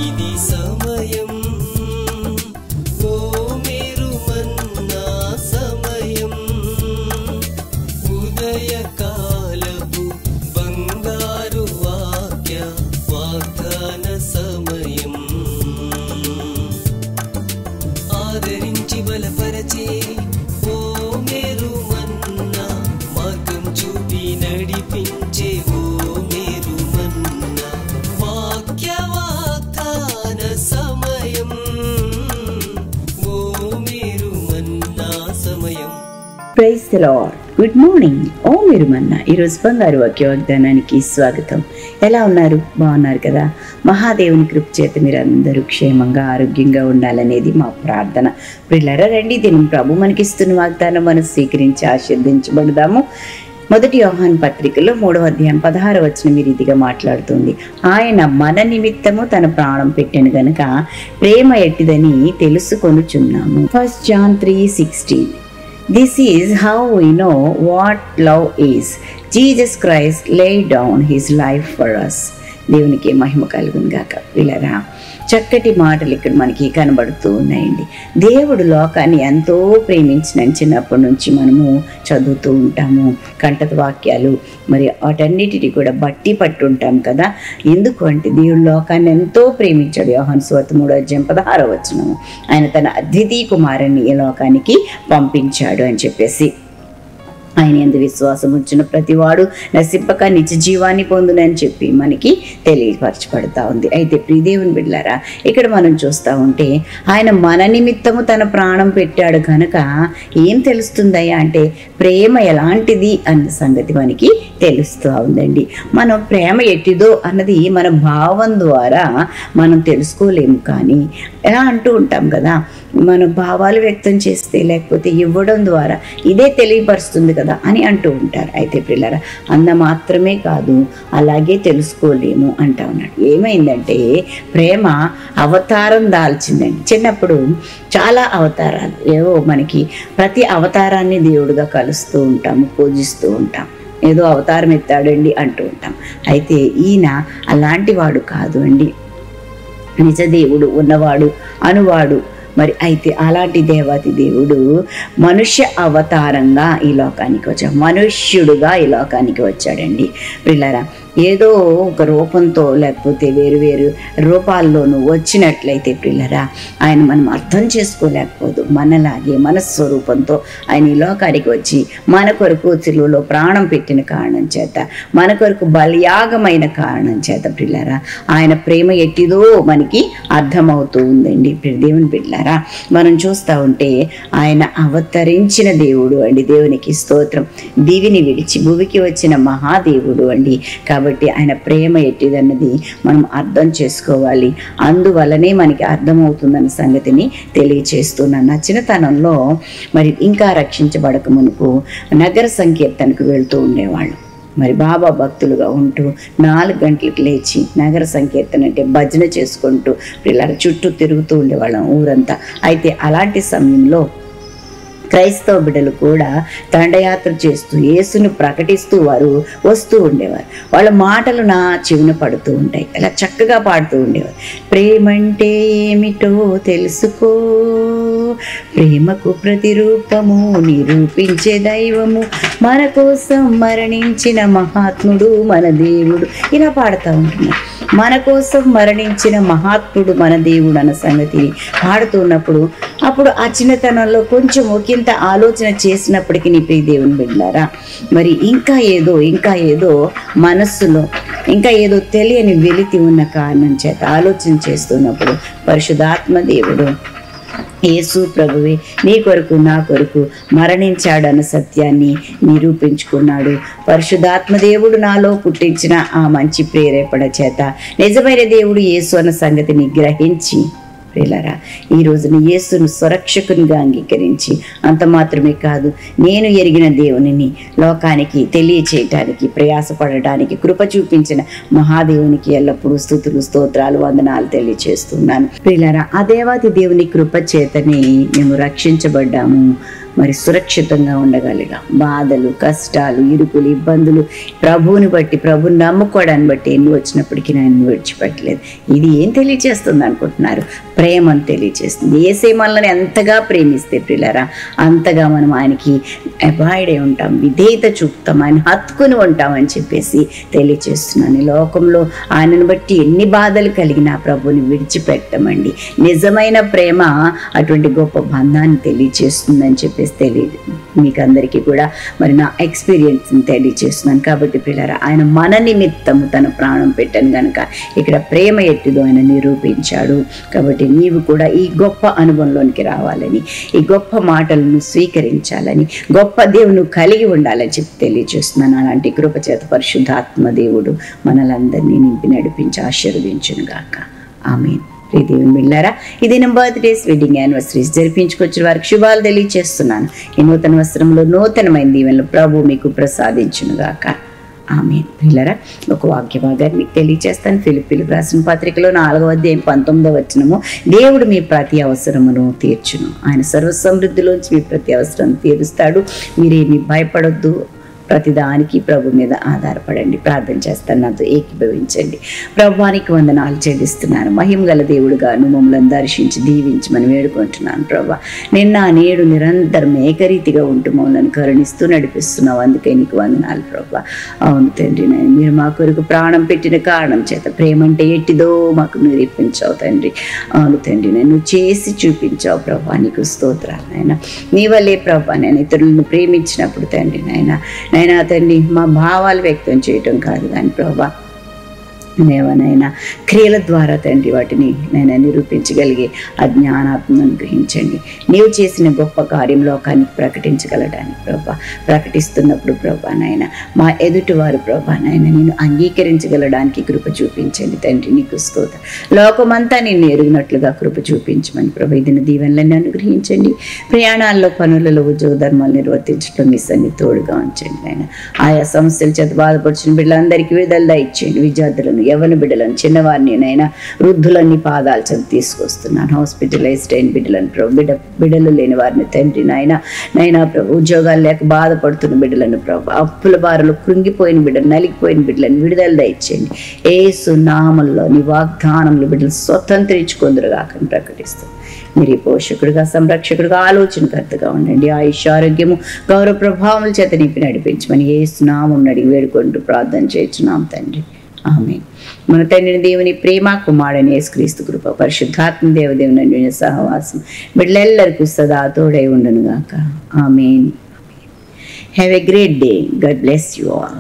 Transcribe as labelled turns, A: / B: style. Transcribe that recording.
A: ఇది సమయం, ఓ మీరు మన్నా సమయం, ఉదయకాలపు బంగారు వాగ్దాన సమయం. ఆదరించి బలపరచే ఓ మీరు మన్నా, మార్గం చూపి నడిపించే ఓ మీరు మన్నా, వాగ్దాన సమయం, ఓ మీరు మన్నా సమయం.
B: Praise the lord. Good morning. ఓ మీరు మన్నా ఈరోజు బంగారు వాక్య వాగ్దానానికి స్వాగతం. ఎలా ఉన్నారు? బాగున్నారు కదా? మహాదేవుని కృప చేత మీరు అందరూ క్షేమంగా ఆరోగ్యంగా ఉండాలనేది మా ప్రార్థన. ప్రియులారా, రండి దినం ప్రభు మనకిస్తున్న వాగ్దానం మనం స్వీకరించి ఆశీర్వదించబడదాము. మొదటి యోహాను పత్రికలో 3వ అధ్యాయం 16వ వచనం ఈ రీతిగా మాట్లాడుతుంది. ఆయన మన నిమిత్తము తన ప్రాణం పెట్టెను గనుక ప్రేమ ఎట్టిదని తెలుసుకొనుచున్నాము. 1 John 3:16. This is how we know what love is. Jesus Christ laid down his life for us. దేవునికి మహిమ కలుగును గాక. పిల్లరా, చక్కటి మాటలు ఇక్కడ మనకి కనబడుతూ ఉన్నాయండి. దేవుడు లోకాన్ని ఎంతో ప్రేమించిన చిన్నప్పటి నుంచి మనము చదువుతూ ఉంటాము. కంటత వాక్యాలు మరి వాటన్నిటిని కూడా బట్టి పట్టుంటాం కదా. ఎందుకు అంటే దేవుడు లోకాన్ని ఎంతో ప్రేమించాడు. యోహాను సువార్త 3వ అధ్యాయం 16వ వచనం, ఆయన తన అద్వితీయ కుమారుని ఈ లోకానికి పంపించాడు అని చెప్పేసి, ఆయన యందు విశ్వాసం ఉంచిన ప్రతివాడు నశింపక నిత్య జీవాన్ని పొందునని చెప్పి మనకి తెలియపరచబడతా ఉంది. అయితే ప్రియదేవుని బిడ్డలారా, ఇక్కడ మనం చూస్తూ ఉంటే ఆయన మన నిమిత్తము తన ప్రాణం పెట్టాడు కనుక ఏం తెలుస్తుందయ్యా అంటే ప్రేమ ఎలాంటిది అన్న సంగతి మనకి తెలుస్తూ ఉందండి. మనం ప్రేమ ఎట్టిదో అన్నది మన భావం ద్వారా మనం తెలుసుకోలేము. కానీ ఎలా అంటూ ఉంటాం కదా, మన భావాలు వ్యక్తం చేస్తే లేకపోతే ఇవ్వడం ద్వారా ఇదే తెలియపరుస్తుంది కదా అని అంటూ ఉంటారు. అయితే పిల్లరా, అంద మాత్రమే కాదు, అలాగే తెలుసుకోలేము అంటా ఉన్నాడు. ఏమైందంటే ప్రేమ అవతారం దాల్చిందండి. చిన్నప్పుడు చాలా అవతారాలు ఏవో మనకి ప్రతి అవతారాన్ని దేవుడుగా కలుస్తూ ఉంటాము, పూజిస్తూ ఉంటాం. ఏదో అవతారం ఎత్తాడండి అంటూ ఉంటాం. అయితే ఈయన అలాంటి వాడు కాదు అండి, నిజదేవుడు, ఉన్నవాడు, అనువాడు. మరి అయితే అలాంటి దేవాతి దేవుడు మనుష్య అవతారంగా ఈ లోకానికి వచ్చాడు, మనుష్యుడుగా ఈ లోకానికి వచ్చాడండి. పిల్లరా, ఏదో ఒక రూపంతో లేకపోతే వేరు వేరు రూపాల్లోనూ వచ్చినట్లయితే పిల్లరా, ఆయన మనం అర్థం చేసుకోలేకపోదు. మనలాగే మన స్వరూపంతో ఆయన ఈ లోకానికి వచ్చి మన కొరకు సిలువలో ప్రాణం పెట్టిన కారణం చేత, మన కొరకు బలియాగమైన కారణం చేత పిల్లరా, ఆయన ప్రేమ ఎట్టిదో మనకి అర్థమవుతూ ఉందండి. దేవుని పిల్లరా, మనం చూస్తూ ఉంటే ఆయన అవతరించిన దేవుడు అండి. దేవునికి స్తోత్రం. దివిని విడిచి భూమికి వచ్చిన మహాదేవుడు అండి. కాబట్టి ఆయన ప్రేమ ఎట్టిదన్నది మనం అర్థం చేసుకోవాలి. అందువల్లనే మనకి అర్థమవుతుందన్న సంగతిని తెలియచేస్తున్నాను. నా చిన్నతనంలో మరి ఇంకా రక్షించబడక మునుపు నగర సంకీర్తనకు వెళ్తూ ఉండేవాళ్ళు. మరి బాబా భక్తులుగా ఉంటూ 4 గంటలకు లేచి నగర సంకీర్తన అంటే భజన చేసుకుంటూ పిల్లల చుట్టూ తిరుగుతూ ఉండేవాళ్ళం ఊరంతా. అయితే అలాంటి సమయంలో క్రైస్తవ బిడ్డలు కూడా దండయాత్ర చేస్తూ యేసును ప్రకటిస్తూ వారు వస్తూ ఉండేవారు. వాళ్ళ మాటలు నా చెవిన పడుతూ ఉంటాయి. అలా చక్కగా పాడుతూ ఉండేవారు. ప్రేమంటే ఏమిటో తెలుసుకో, ప్రేమకు ప్రతిరూపము నిరూపించే దైవము, మన కోసం మరణించిన మహాత్ముడు మన దేవుడు. ఇలా పాడుతూ ఉంటున్నారు. మన కోసం మరణించిన మహాత్ముడు మన దేవుడు అన్న సంగతి పాడుతున్నప్పుడు అప్పుడు ఆ చిన్నతనంలో కొంచెం ఒకంత ఆలోచన చేసినప్పటికీ నీ ప్రియ దేవుని బిడ్డలారా, మరి ఇంకా ఏదో మనస్సులో ఇంకా ఏదో తెలియని వెలితి ఉన్న కారణం చేత ఆలోచన చేస్తున్నప్పుడు పరిశుద్ధాత్మ దేవుడు యేసు ప్రభువే నీ కొరకు నా కొరకు మరణించాడన్న సత్యాన్ని నిరూపించుకున్నాడు. పరిశుద్ధాత్మ దేవుడు నాలో పుట్టించిన ఆ మంచి ప్రేరేపణ చేత నిజమైన దేవుడు యేసు అన్న సంగతిని గ్రహించి ప్రియులారా, ఈ రోజున యేసును స్వరక్షకునిగా అంగీకరించి అంత మాత్రమే కాదు, నేను ఎరిగిన దేవునిని లోకానికి తెలియచేయటానికి ప్రయాసపడటానికి కృప చూపించిన మహాదేవునికి ఎల్లప్పుడూ స్తుతులు స్తోత్రాలు వందనాలు తెలియచేస్తున్నాను. ప్రియులారా, ఆ దేవాది దేవుని కృప చేతనే మేము రక్షించబడ్డాము. మరి సురక్షితంగా ఉండగలిగాం. బాధలు, కష్టాలు, ఇరుకులు, ఇబ్బందులు ప్రభువుని బట్టి, ప్రభుని నమ్ముకోవడాన్ని బట్టి ఎన్ని వచ్చినప్పటికీ నేను విడిచిపెట్టలేదు. ఇది ఏం తెలియచేస్తుంది అనుకుంటున్నారు? ప్రేమను తెలియచేస్తుంది. యేసే మనల్ని ఎంతగా ప్రేమిస్తే ప్రియులారా అంతగా మనం ఆయనకి అబాయిడ్ అయి ఉంటాం, విధేయత చూపుతాం, ఆయన హత్తుకుని ఉంటామని చెప్పేసి తెలియచేస్తున్నాను. ఈ లోకంలో ఆయనను బట్టి ఎన్ని బాధలు కలిగినా ప్రభుని విడిచిపెట్టమండి. నిజమైన ప్రేమ అటువంటి గొప్ప బంధాన్ని తెలియచేస్తుందని చెప్పేసి మీకు అందరికీ కూడా మరి నా ఎక్స్పీరియన్స్ని తెలియచేస్తున్నాను. కాబట్టి పిల్లరా ఆయన మన నిమిత్తము తన ప్రాణం పెట్టాను కనుక ఇక్కడ ప్రేమ ఎట్టిదో ఆయన నిరూపించాడు. కాబట్టి నీవు కూడా ఈ గొప్ప అనుభవంలోనికి రావాలని, ఈ గొప్ప మాటలను స్వీకరించాలని, గొప్ప దేవుని కలిగి ఉండాలని చెప్పి తెలియజేస్తున్నాను. అలాంటి కృపచేత పరిశుద్ధాత్మ దేవుడు మనలందరినీ నింపి నడిపించి ఆశీర్వదించును గాక. ఆమేన్. దేవుని బిడ్డలారా, ఇది నా బర్త్డేస్, వెడ్డింగ్ యానివర్సరీస్ జరిపించుకొచ్చిన వారికి శుభాలు తెలియజేస్తున్నాను. ఈ నూతన వస్త్రంలో నూతనమైన దీవెనలు ప్రభు మీకు ప్రసాదించును గాక. ఆమేన్. పిల్లరా, ఒక వాక్య భాగాన్ని మీకు తెలియజేస్తాను. ఫిలిప్పీయులకు రాసిన పత్రికలో 4వ అధ్యాయం 19వ వచనము, దేవుడు మీ ప్రతి అవసరమును తీర్చును. ఆయన సర్వ సమృద్ధిలోంచి మీ ప్రతి అవసరం తీరుస్తాడు. మీరేమి భయపడొద్దు, ప్రతిదానికి ప్రభు మీద ఆధారపడండి. ప్రార్థన చేస్తాను, నాతో ఏకీభవించండి. ప్రభువానికి వందనాలు చెల్లిస్తున్నాను. మహిమ గల దేవుడుగాను మమ్మల్ని దర్శించి దీవించమని వేడుకుంటున్నాను. ప్రభా, నిన్న నేడు నిరంతరం ఏకరీతిగా ఉంటూ మమ్మల్ని కరుణిస్తూ నడిపిస్తున్నావు. అందుకే నీకు వందనాలు ప్రభా. అవును తండ్రి, నేను మీరు మా కొరకు ప్రాణం పెట్టిన కారణం చేత ప్రేమ అంటే ఎట్టిదో మాకు నిరూపించావు తండ్రి. అవును తండ్రి, నేను చేసి చూపించావు ప్రభా. నీకు స్తోత్రాలు నాయన. నీ వల్లే ప్రభా నేను ఇతరులను ప్రేమించినప్పుడు తండ్రి నాయన తండ్రి మా భావాలు వ్యక్తం చేయటం కాదు కానీ ప్రభా దేవనైనా క్రియల ద్వారా తండ్రి వాటిని నేను నిరూపించగలిగే ఆ జ్ఞానాత్మను అనుగ్రహించండి. నీవు చేసిన గొప్ప కార్యం లోకానికి ప్రకటించగలడానికి ప్రభా, ప్రకటిస్తున్నప్పుడు ప్రభా నాయన మా ఎదుటివారు ప్రభా నాయన నేను అంగీకరించగలడానికి కృప చూపించండి తండ్రి. నీకు స్తోత్రం. లోకమంతా నేను ఎరిగినట్లుగా కృప చూపించమని ప్రభా ఇదిన దీవెనలన్నీ అనుగ్రహించండి. ప్రయాణాల్లో, పనులలో, ఉద్యోగ ధర్మాలు నిర్వర్తించడం మీ సన్ని తోడుగా ఉంచండి ఆయన. ఆయా సమస్యల చేత బాధపడుచున్న బిడ్డలందరికీ విడుదల ఇచ్చేయండి. విద్యార్థులను, యవ్వన బిడ్డలను, చిన్నవారిని నైనా వృద్ధులన్నీ పాదాలు చెంత తీసుకొస్తున్నాను. హాస్పిటలైజ్డ్ అయిన బిడ్డలను ప్రభు, బిడ్డలు లేని వారిని తండ్రి నైనా ప్రభు, ఉద్యోగాలు లేక బాధపడుతున్న బిడ్డలను ప్రభు, అప్పుల బారులు కృంగిపోయిన బిడ్డలు, నలిగిపోయిన బిడ్డలను విడుదల దయచేయండి. యేసు నామములో నీ వాగ్దానములు బిడ్డలు స్వతంత్రించుకొందురుగాక ప్రకటిస్తాను. మీరు పోషకుడుగా, సంరక్షకుడుగా, ఆలోచనకర్తగా ఉండండి. ఆయుష్, ఆరోగ్యము, గౌరవ ప్రభావముల చేత నింపి నడిపించమని యేసు నామమున అడిగి వేడుకుంటూ ప్రార్థన చేస్తున్నాం తండ్రి. ఆమేన్. మన తండ్రిని దేవుని ప్రేమ, కుమారుడైన యేసుక్రీస్తు కృప, పరిశుద్ధాత్మ దేవుని అన్యోన్య సహవాసం బిడ్డలెల్లరికూ సదా తోడై ఉండును గాక. ఆమేన్. Have a great day. God bless you all.